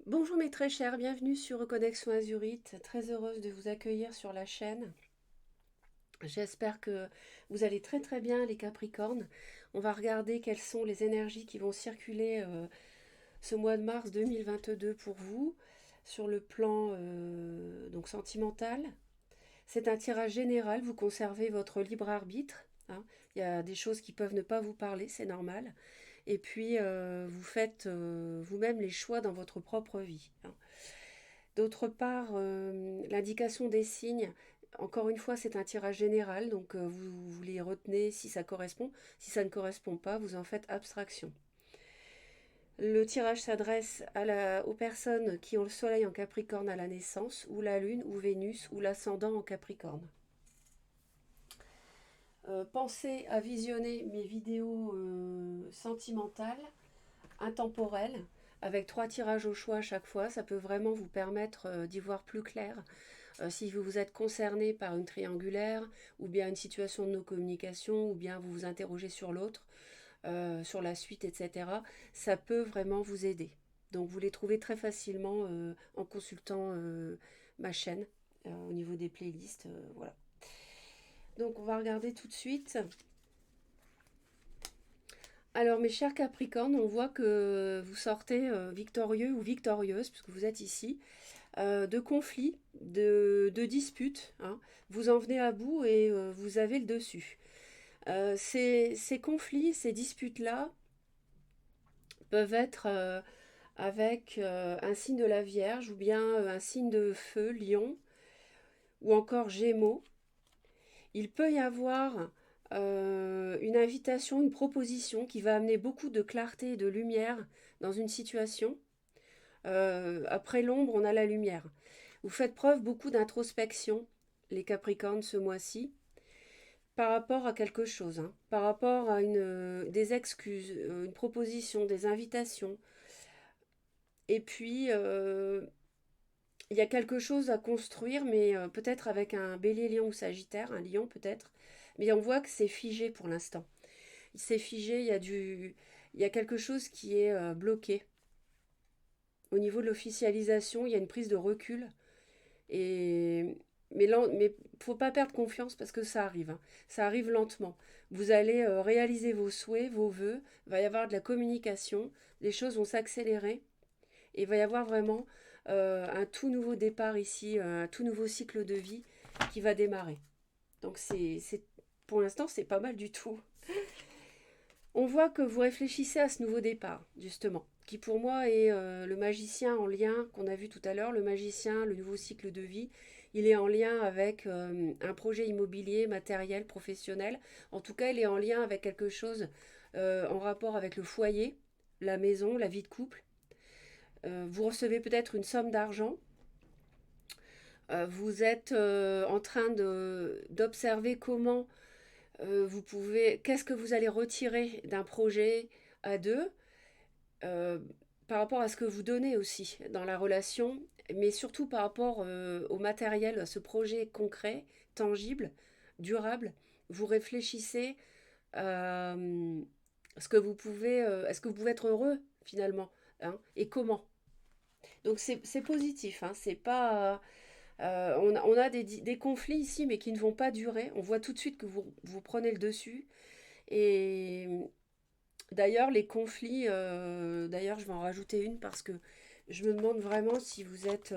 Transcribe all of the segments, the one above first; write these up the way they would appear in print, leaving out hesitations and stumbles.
Bonjour mes très chers, bienvenue sur Reconnexion Azurite. Très heureuse de vous accueillir sur la chaîne. J'espère que vous allez très très bien les Capricornes. On va regarder quelles sont les énergies qui vont circuler ce mois de mars 2022 pour vous sur le plan donc sentimental. C'est un tirage général, vous conservez votre libre arbitre, hein. Il y a des choses qui peuvent ne pas vous parler, c'est normal. Et puis vous faites vous-même les choix dans votre propre vie, hein. D'autre part, l'indication des signes, encore une fois, c'est un tirage général, donc vous les retenez si ça correspond. Si ça ne correspond pas, vous en faites abstraction. Le tirage s'adresse aux personnes qui ont le soleil en Capricorne à la naissance, ou la lune, ou Vénus, ou l'ascendant en Capricorne. Pensez à visionner mes vidéos sentimentales, intemporelles, avec 3 tirages au choix à chaque fois. Ça peut vraiment vous permettre d'y voir plus clair. Si vous vous êtes concerné par une triangulaire, ou bien une situation de non-communication, ou bien vous vous interrogez sur l'autre, sur la suite, etc., ça peut vraiment vous aider. Donc vous les trouvez très facilement en consultant ma chaîne au niveau des playlists. Voilà. Donc on va regarder tout de suite. Alors mes chers Capricornes, on voit que vous sortez victorieux ou victorieuse, puisque vous êtes ici, de conflits, de disputes, hein. Vous en venez à bout et vous avez le dessus. Ces conflits, ces disputes-là peuvent être avec un signe de la Vierge ou bien un signe de feu, Lion, ou encore Gémeaux. Il peut y avoir une invitation, une proposition qui va amener beaucoup de clarté et de lumière dans une situation. Après l'ombre, on a la lumière. Vous faites preuve beaucoup d'introspection, les Capricornes, ce mois-ci, par rapport à quelque chose, hein, par rapport à des excuses, une proposition, des invitations. Et puis, il y a quelque chose à construire, mais peut-être avec un bélier, lion ou sagittaire, un lion peut-être. Mais on voit que c'est figé pour l'instant. C'est figé, il y a quelque chose qui est bloqué. Au niveau de l'officialisation, il y a une prise de recul. Et mais faut pas perdre confiance parce que ça arrive, hein. Ça arrive lentement. Vous allez réaliser vos souhaits, vos vœux. Il va y avoir de la communication. Les choses vont s'accélérer. Et il va y avoir vraiment un tout nouveau départ ici, un tout nouveau cycle de vie qui va démarrer. Donc pour l'instant, c'est pas mal du tout. On voit que vous réfléchissez à ce nouveau départ, justement, qui pour moi est le magicien en lien, qu'on a vu tout à l'heure, le magicien, le nouveau cycle de vie, il est en lien avec un projet immobilier, matériel, professionnel. En tout cas, il est en lien avec quelque chose en rapport avec le foyer, la maison, la vie de couple. Vous recevez peut-être une somme d'argent. Vous êtes en train d'observer comment qu'est-ce que vous allez retirer d'un projet à deux, euh, par rapport à ce que vous donnez aussi dans la relation, mais surtout par rapport au matériel, à ce projet concret, tangible, durable. Vous réfléchissez à ce que vous pouvez, est-ce que vous pouvez être heureux finalement, hein, et comment. Donc c'est positif, hein, c'est pas on a des conflits ici, mais qui ne vont pas durer. On voit tout de suite que vous prenez le dessus. Et d'ailleurs, les conflits, d'ailleurs, je vais en rajouter une parce que je me demande vraiment si vous êtes.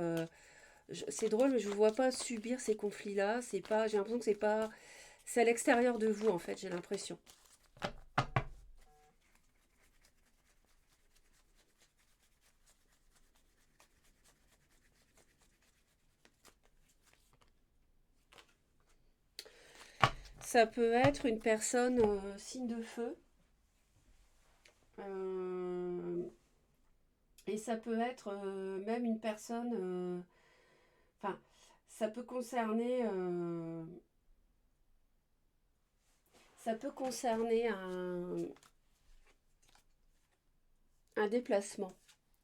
C'est drôle, mais je ne vous vois pas subir ces conflits-là. C'est pas. J'ai l'impression que c'est pas. C'est à l'extérieur de vous, en fait. J'ai l'impression. Ça peut être une personne signe de feu. euh, et ça peut être même une personne. Enfin, ça peut concerner. Ça peut concerner un déplacement.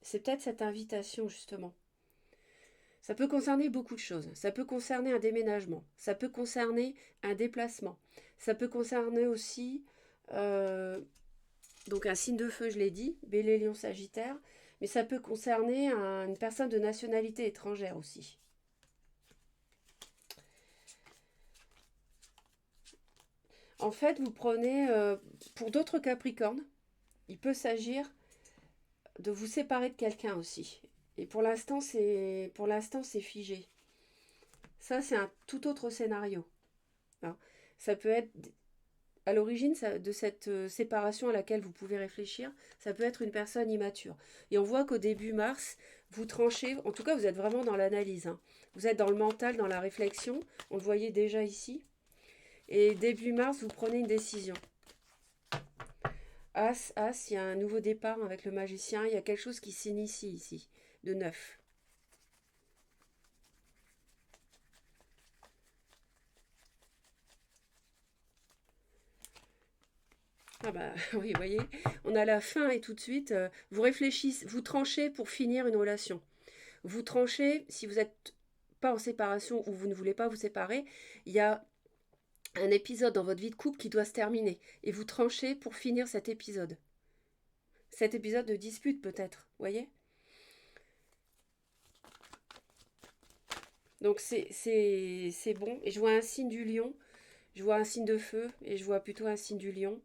C'est peut-être cette invitation, justement. Ça peut concerner beaucoup de choses. Ça peut concerner un déménagement. Ça peut concerner un déplacement. Ça peut concerner aussi, donc un signe de feu, je l'ai dit, Bélier, Lion, Sagittaire. Mais ça peut concerner une personne de nationalité étrangère aussi. En fait, vous prenez, pour d'autres Capricornes, il peut s'agir de vous séparer de quelqu'un aussi. Et pour l'instant, c'est figé. Ça, c'est un tout autre scénario. Hein. Ça peut être, à l'origine de cette séparation à laquelle vous pouvez réfléchir, ça peut être une personne immature. Et on voit qu'au début mars, vous tranchez, en tout cas, vous êtes vraiment dans l'analyse. Hein. Vous êtes dans le mental, dans la réflexion. On le voyait déjà ici. Et début mars, vous prenez une décision. As, As, il y a un nouveau départ avec le magicien. Il y a quelque chose qui s'initie ici, de neuf. Ah bah oui, vous voyez, on a la fin et tout de suite, vous réfléchissez, vous tranchez pour finir une relation. Vous tranchez, si vous n'êtes pas en séparation ou vous ne voulez pas vous séparer, il y a un épisode dans votre vie de couple qui doit se terminer. Et vous tranchez pour finir cet épisode. Cet épisode de dispute peut-être, vous voyez. Donc c'est bon. Et je vois un signe du lion, je vois un signe de feu et je vois plutôt un signe du lion.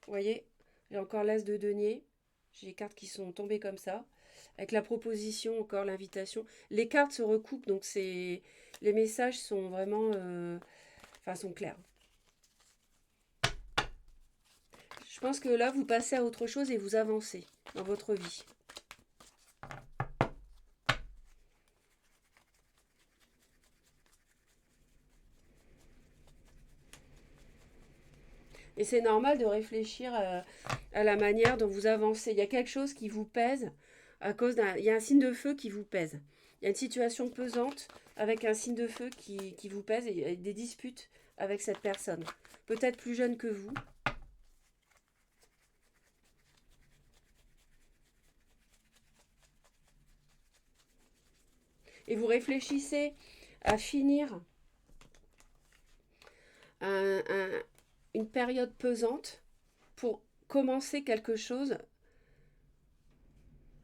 Vous voyez, j'ai encore l'as de denier. J'ai les cartes qui sont tombées comme ça. Avec la proposition, encore l'invitation. Les cartes se recoupent, donc les messages sont vraiment... sont clairs. Je pense que là, vous passez à autre chose et vous avancez dans votre vie. Et c'est normal de réfléchir à la manière dont vous avancez. Il y a quelque chose qui vous pèse à cause d'un... Il y a un signe de feu qui vous pèse. Il y a une situation pesante avec un signe de feu qui vous pèse et des disputes avec cette personne. Peut-être plus jeune que vous. Et vous réfléchissez à finir un, un, une période pesante pour commencer quelque chose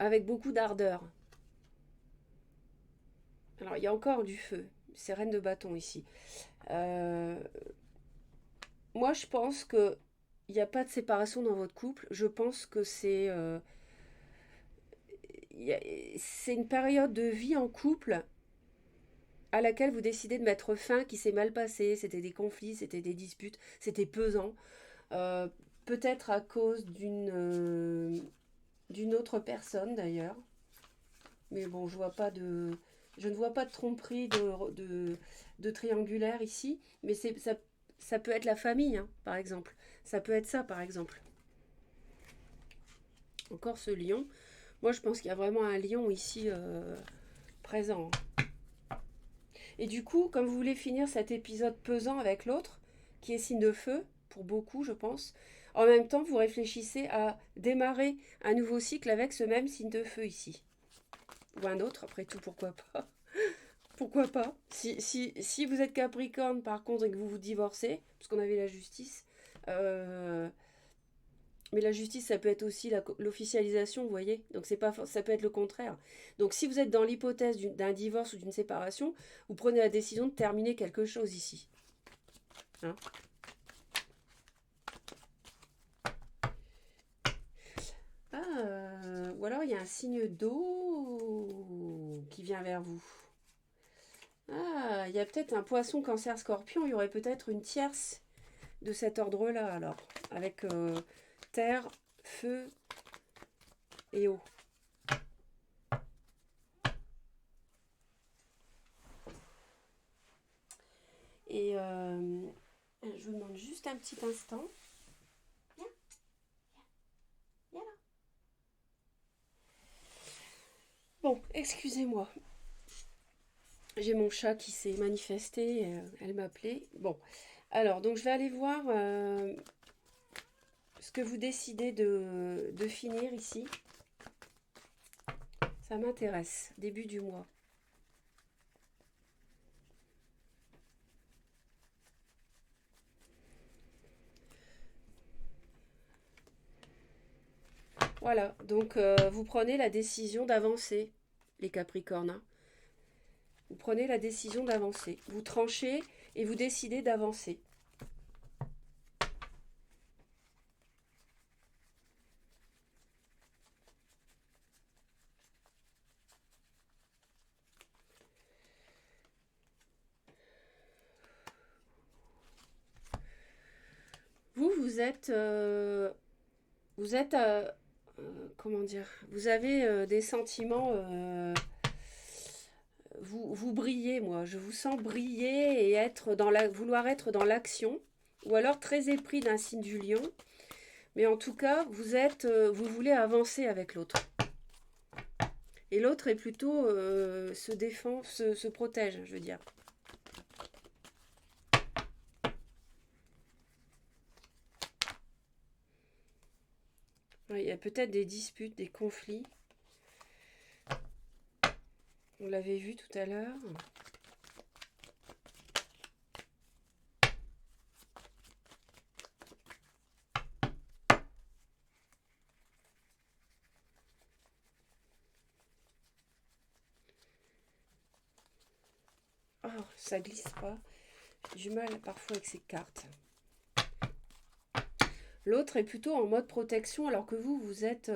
avec beaucoup d'ardeur. Alors, il y a encore du feu. C'est reine de bâton ici. Euh, Moi, je pense que il n'y a pas de séparation dans votre couple. Je pense que c'est une période de vie en couple à laquelle vous décidez de mettre fin, qui s'est mal passée. C'était des conflits, c'était des disputes, c'était pesant. Euh, Peut-être à cause d'une autre personne d'ailleurs. Mais bon, je ne vois pas de tromperie de triangulaire ici. Mais ça peut être la famille, hein, par exemple. Ça peut être ça, par exemple. Encore ce lion. Moi, je pense qu'il y a vraiment un lion ici présent. Et du coup, comme vous voulez finir cet épisode pesant avec l'autre, qui est signe de feu, pour beaucoup, je pense, en même temps, vous réfléchissez à démarrer un nouveau cycle avec ce même signe de feu ici. Ou un autre, après tout, pourquoi pas. Pourquoi pas. Si vous êtes Capricorne, par contre, et que vous vous divorcez, parce qu'on avait la justice, mais la justice, ça peut être aussi l'officialisation, vous voyez. Donc ça peut être le contraire. Donc si vous êtes dans l'hypothèse d'un divorce ou d'une séparation, vous prenez la décision de terminer quelque chose ici. Hein. Ou alors il y a un signe d'eau qui vient vers vous. Ah, il y a peut-être un poisson, cancer, scorpion. Il y aurait peut-être une tierce de cet ordre-là, alors. Avec terre, feu et eau. Et je vous demande juste un petit instant. Viens, viens là. Bon, excusez-moi. J'ai mon chat qui s'est manifesté, elle m'appelait. Bon, alors, donc je vais aller voir ce que vous décidez de finir ici. Ça m'intéresse, début du mois. Voilà, donc vous prenez la décision d'avancer, les Capricornes, hein. Vous prenez la décision d'avancer. Vous tranchez et vous décidez d'avancer. Vous êtes, comment dire, vous avez des sentiments, vous brillez, moi, je vous sens briller et vouloir être dans l'action, ou alors très épris d'un signe du lion, mais en tout cas, vous voulez avancer avec l'autre. Et l'autre est plutôt se défend, se protège, je veux dire. Ouais, il y a peut-être des disputes, des conflits. On l'avait vu tout à l'heure. Oh, ça glisse pas. J'ai du mal parfois avec ces cartes. L'autre est plutôt en mode protection alors que vous êtes...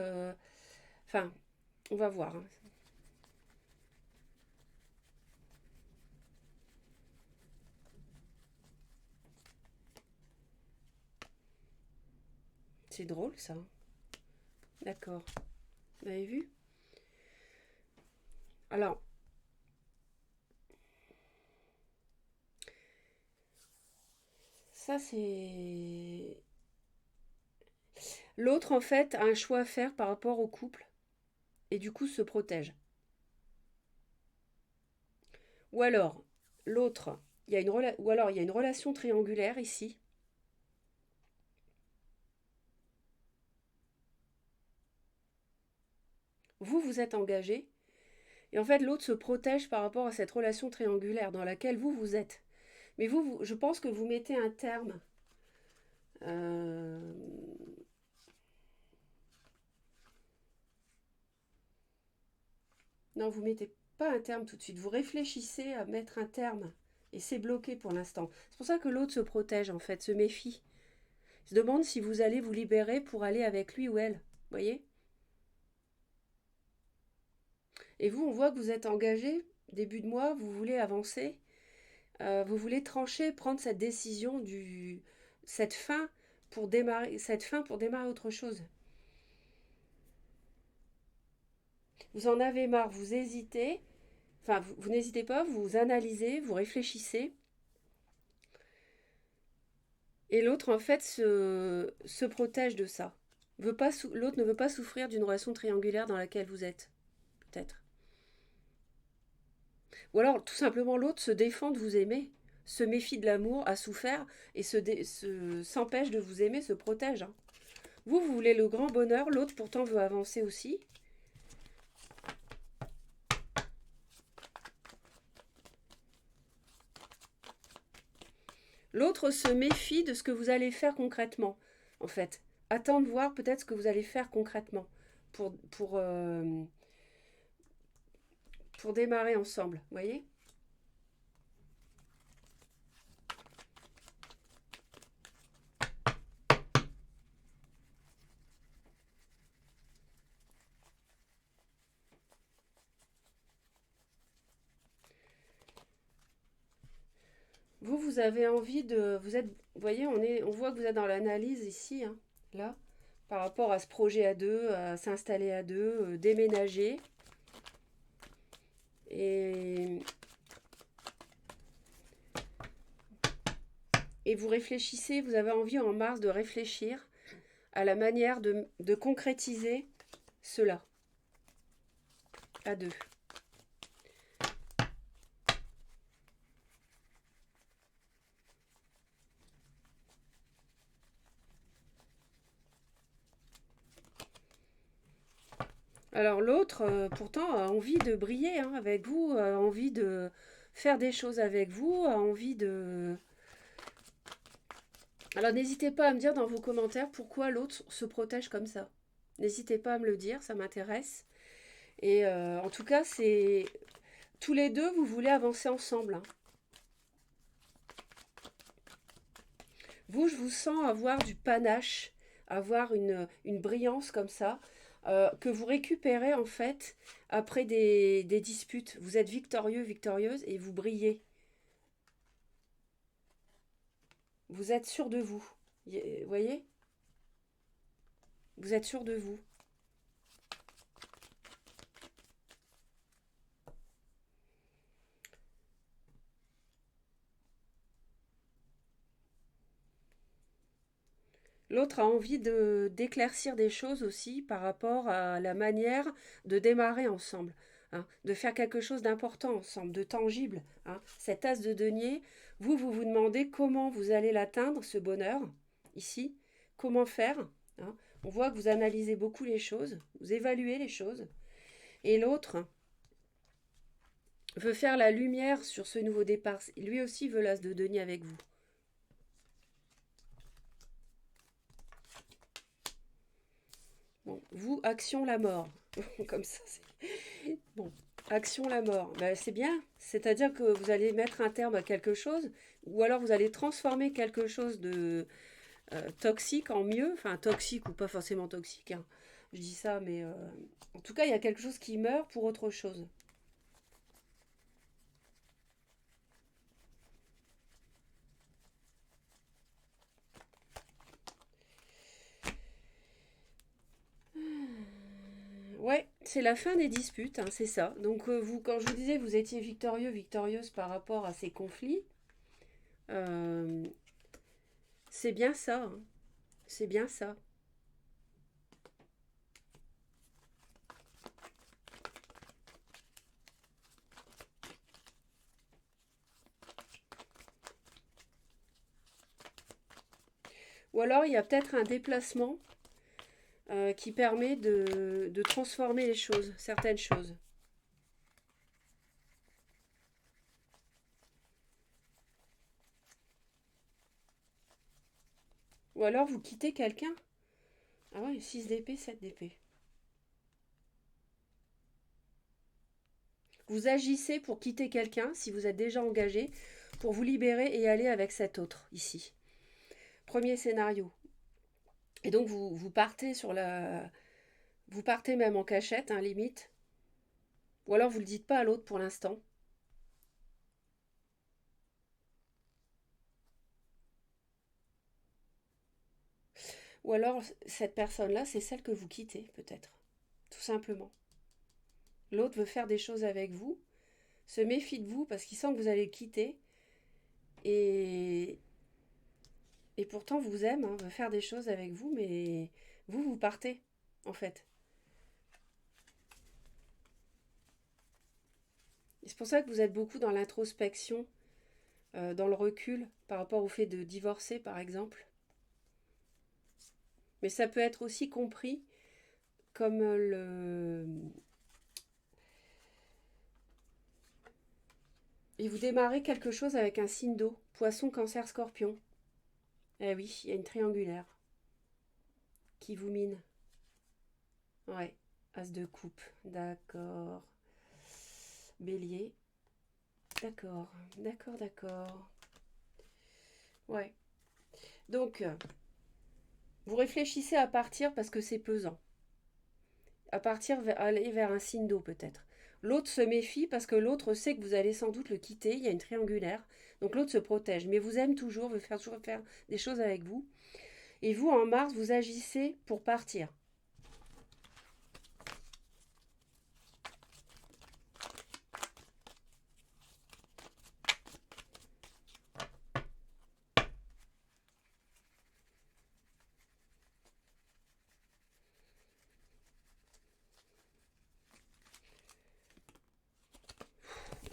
Enfin, on va voir, hein. C'est drôle ça. D'accord. Vous avez vu? Alors, ça c'est... L'autre en fait a un choix à faire par rapport au couple et du coup se protège. Ou alors, l'autre, ou alors il y a une relation triangulaire ici. Vous êtes engagé et en fait l'autre se protège par rapport à cette relation triangulaire dans laquelle vous êtes. Mais je pense que vous mettez un terme. Euh, Non, vous mettez pas un terme tout de suite. Vous réfléchissez à mettre un terme. Et c'est bloqué pour l'instant. C'est pour ça que l'autre se protège, en fait, se méfie. Il se demande si vous allez vous libérer pour aller avec lui ou elle. Vous voyez? Et vous, on voit que vous êtes engagé. Début de mois, vous voulez avancer. Vous voulez trancher, prendre cette décision, cette fin pour démarrer autre chose. Vous en avez marre, vous hésitez. Enfin, vous n'hésitez pas, vous analysez, vous réfléchissez. Et l'autre, en fait, se protège de ça. L'autre ne veut pas souffrir d'une relation triangulaire dans laquelle vous êtes, peut-être. Ou alors, tout simplement, l'autre se défend de vous aimer, se méfie de l'amour, a souffert, et s'empêche de vous aimer, se protège, hein. Vous voulez le grand bonheur, l'autre pourtant veut avancer aussi. L'autre se méfie de ce que vous allez faire concrètement, en fait. Attend de voir peut-être ce que vous allez faire concrètement pour démarrer ensemble, vous voyez? Vous avez envie de... vous voyez, on voit que vous êtes dans l'analyse ici, hein, là, par rapport à ce projet à deux, à s'installer à deux, déménager. Et, et vous réfléchissez, vous avez envie en mars de réfléchir à la manière de concrétiser cela à deux. Alors l'autre, pourtant, a envie de briller, hein, avec vous, a envie de faire des choses avec vous, a envie de... Alors n'hésitez pas à me dire dans vos commentaires pourquoi l'autre se protège comme ça. N'hésitez pas à me le dire, ça m'intéresse. Et en tout cas, c'est tous les deux, vous voulez avancer ensemble, hein. Vous, je vous sens avoir du panache, avoir une brillance comme ça, que vous récupérez en fait après des disputes. Vous êtes victorieux, victorieuse et vous brillez. Vous êtes sûr de vous. Vous voyez? Vous êtes sûr de vous. L'autre a envie d'éclaircir des choses aussi par rapport à la manière de démarrer ensemble, hein, de faire quelque chose d'important ensemble, de tangible, hein. Cet as de denier, vous vous demandez comment vous allez l'atteindre, ce bonheur, ici, comment faire, hein. On voit que vous analysez beaucoup les choses, vous évaluez les choses, et l'autre veut faire la lumière sur ce nouveau départ. Lui aussi veut l'as de denier avec vous. Bon, vous, action la mort. Comme ça, c'est... Bon, action la mort. Ben, c'est bien. C'est-à-dire que vous allez mettre un terme à quelque chose, ou alors vous allez transformer quelque chose de toxique en mieux. Enfin, toxique ou pas forcément toxique, hein. Je dis ça, mais en tout cas, il y a quelque chose qui meurt pour autre chose. Ouais, c'est la fin des disputes, hein, c'est ça. Donc vous, quand je vous disais, vous étiez victorieux, victorieuse par rapport à ces conflits, euh, c'est bien ça, hein. C'est bien ça. Ou alors il y a peut-être un déplacement qui permet de transformer les choses, certaines choses. Ou alors vous quittez quelqu'un. Ah ouais, 6 d'épée, 7 d'épée. Vous agissez pour quitter quelqu'un, si vous êtes déjà engagé, pour vous libérer et aller avec cet autre, ici. Premier scénario. Et donc vous partez sur la... Vous partez même en cachette, hein, limite. Ou alors vous ne le dites pas à l'autre pour l'instant. Ou alors cette personne-là, c'est celle que vous quittez, peut-être. Tout simplement. L'autre veut faire des choses avec vous, se méfie de vous parce qu'il sent que vous allez le quitter. Et, et pourtant vous aime, hein, veut faire des choses avec vous, mais vous partez, en fait. Et c'est pour ça que vous êtes beaucoup dans l'introspection, dans le recul, par rapport au fait de divorcer, par exemple. Mais ça peut être aussi compris comme le... Et vous démarrez quelque chose avec un signe d'eau, poisson, cancer, scorpion. Eh oui, il y a une triangulaire qui vous mine. Ouais, as de coupe, d'accord. Bélier, d'accord, d'accord, d'accord. Ouais. Donc, vous réfléchissez à partir parce que c'est pesant. À partir, aller vers un signe d'eau peut-être. L'autre se méfie parce que l'autre sait que vous allez sans doute le quitter. Il y a une triangulaire. Donc l'autre se protège. Mais vous aime toujours, veut faire toujours faire des choses avec vous. Et vous, en mars, vous agissez pour partir.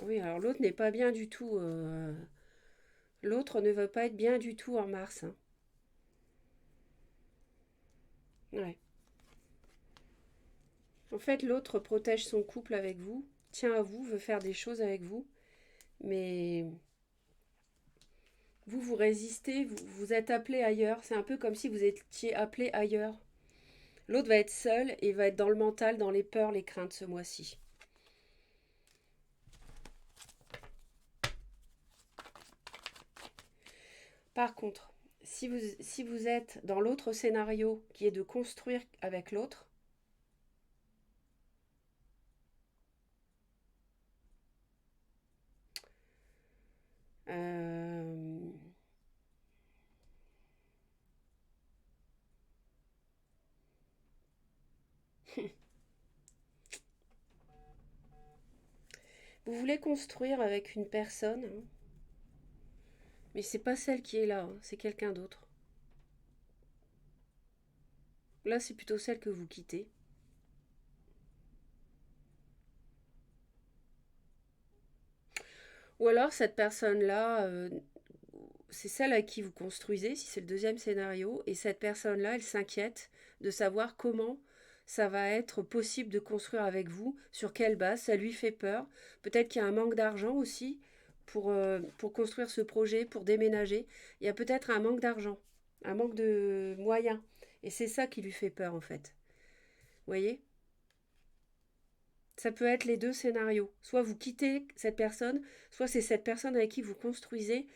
Oui, alors l'autre n'est pas bien du tout. L'autre ne veut pas être bien du tout en mars, hein. Ouais. En fait, l'autre protège son couple avec vous, tient à vous, veut faire des choses avec vous, mais vous, vous résistez, vous êtes appelé ailleurs. C'est un peu comme si vous étiez appelé ailleurs. L'autre va être seul et va être dans le mental, dans les peurs, les craintes ce mois-ci. Par contre, si vous êtes dans l'autre scénario qui est de construire avec l'autre, euh, vous voulez construire avec une personne, hein, mais c'est pas celle qui est là, hein, c'est quelqu'un d'autre. Là, c'est plutôt celle que vous quittez. Ou alors cette personne-là, c'est celle à qui vous construisez, si c'est le deuxième scénario, et cette personne-là, elle s'inquiète de savoir comment ça va être possible de construire avec vous, sur quelle base, ça lui fait peur. Peut-être qu'il y a un manque d'argent aussi pour construire ce projet, pour déménager. Il y a peut-être un manque d'argent, un manque de moyens. Et c'est ça qui lui fait peur en fait. Vous voyez? Ça peut être les deux scénarios. Soit vous quittez cette personne, soit c'est cette personne avec qui vous construisez,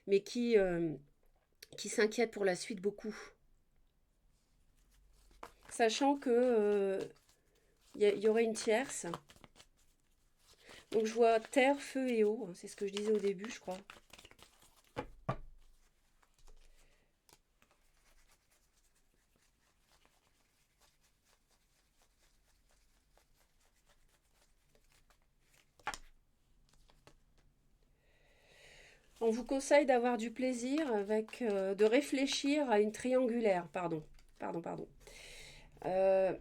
mais qui s'inquiète pour la suite beaucoup. Sachant que y aurait une tierce. Donc je vois terre, feu et eau. C'est ce que je disais au début, je crois. On vous conseille d'avoir du plaisir avec, de réfléchir à une triangulaire. Pardon. Euh,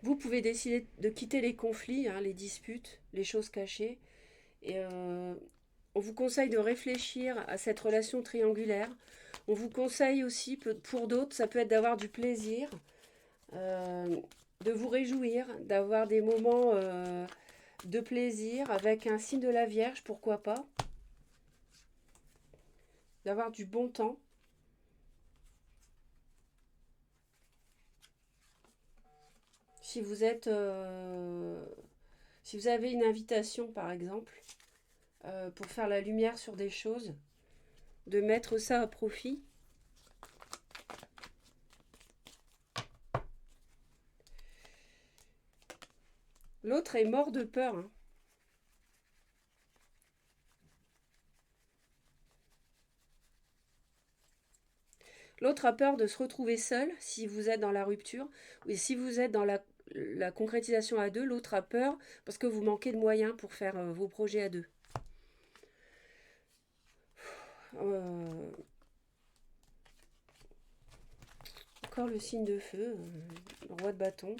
vous pouvez décider de quitter les conflits, hein, les disputes, les choses cachées. Et on vous conseille de réfléchir à cette relation triangulaire. On vous conseille aussi, pour d'autres, ça peut être d'avoir du plaisir, euh, de vous réjouir, d'avoir des moments de plaisir avec un signe de la Vierge, pourquoi pas, d'avoir du bon temps. Si vous êtes, si vous avez une invitation par exemple, pour faire la lumière sur des choses, de mettre ça à profit. L'autre est mort de peur, hein. L'autre a peur de se retrouver seul si vous êtes dans la rupture. Et si vous êtes dans la concrétisation à deux, l'autre a peur parce que vous manquez de moyens pour faire vos projets à deux. Euh, Encore le signe de feu, le roi de bâton.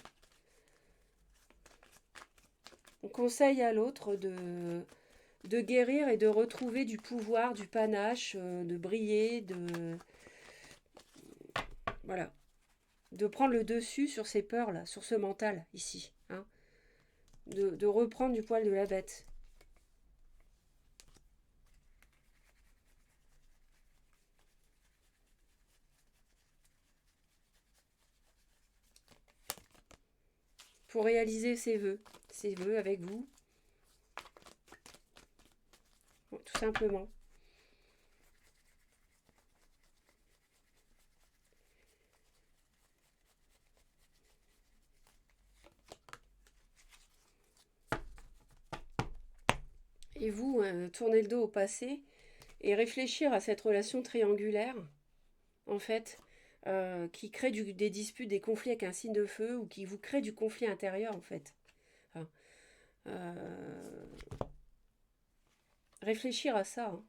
On conseille à l'autre de guérir et de retrouver du pouvoir, du panache, de briller, voilà, de prendre le dessus sur ces peurs-là, sur ce mental ici, hein, de reprendre du poil de la bête. Pour réaliser ses vœux avec vous, tout simplement. Et vous, tournez le dos au passé et réfléchir à cette relation triangulaire, en fait, qui crée des disputes, des conflits avec un signe de feu ou qui vous crée du conflit intérieur, en fait. Enfin, euh, réfléchir à ça, hein.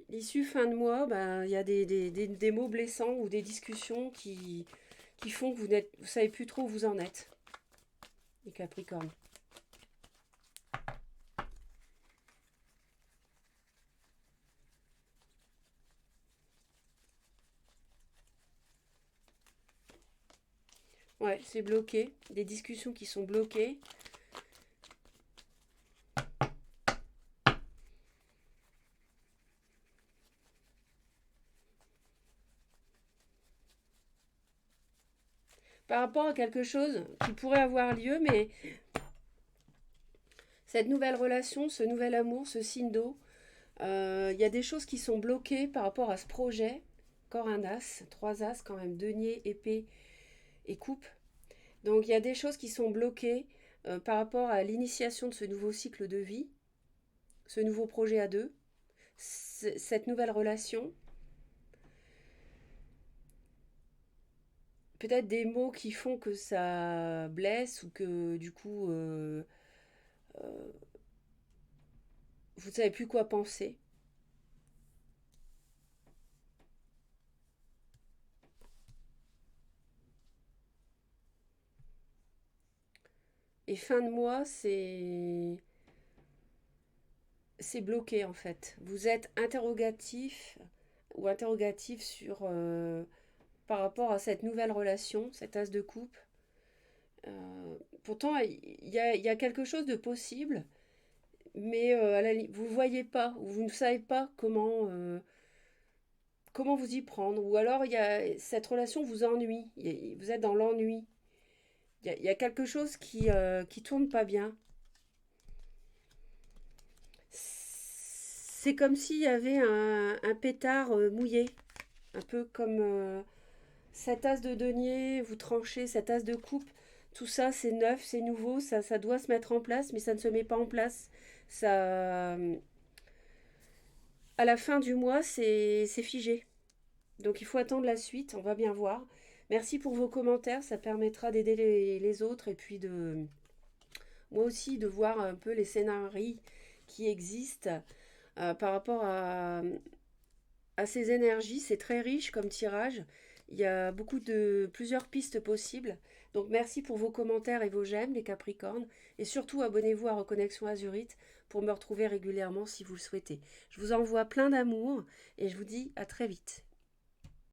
L'issue fin de mois, ben, il y a des mots blessants ou des discussions qui font que vous savez plus trop où vous en êtes, les Capricornes. Ouais, c'est bloqué. Des discussions qui sont bloquées. par rapport à quelque chose qui pourrait avoir lieu, mais cette nouvelle relation, ce nouvel amour, ce signe d'eau, il y a des choses qui sont bloquées par rapport à ce projet. Encore un as, trois as quand même, denier, épée et coupe. Donc il y a des choses qui sont bloquées par rapport à l'initiation de ce nouveau cycle de vie, ce nouveau projet à deux, cette nouvelle relation. Peut-être des mots qui font que ça blesse ou que du coup euh, vous ne savez plus quoi penser. Et fin de mois, c'est bloqué en fait. Vous êtes interrogatif ou interrogatif sur par rapport à cette nouvelle relation, cet as de coupe. Pourtant, il y a quelque chose de possible, mais vous ne voyez pas, ou vous ne savez pas comment vous y prendre. Ou alors, cette relation vous ennuie, vous êtes dans l'ennui. Il y a quelque chose qui tourne pas bien. C'est comme s'il y avait un pétard mouillé, un peu comme cette as de denier, vous tranchez, cette as de coupe, tout ça c'est neuf, c'est nouveau, ça doit se mettre en place, mais ça ne se met pas en place. Ça, à la fin du mois, c'est figé. Donc il faut attendre la suite, on va bien voir. Merci pour vos commentaires, ça permettra d'aider les autres et puis de moi aussi de voir un peu les scénarios qui existent par rapport à ces énergies. C'est très riche comme tirage. Il y a plusieurs pistes possibles. Donc merci pour vos commentaires et vos j'aime, les Capricornes. Et surtout, abonnez-vous à Reconnexion Azurite pour me retrouver régulièrement si vous le souhaitez. Je vous envoie plein d'amour et je vous dis à très vite.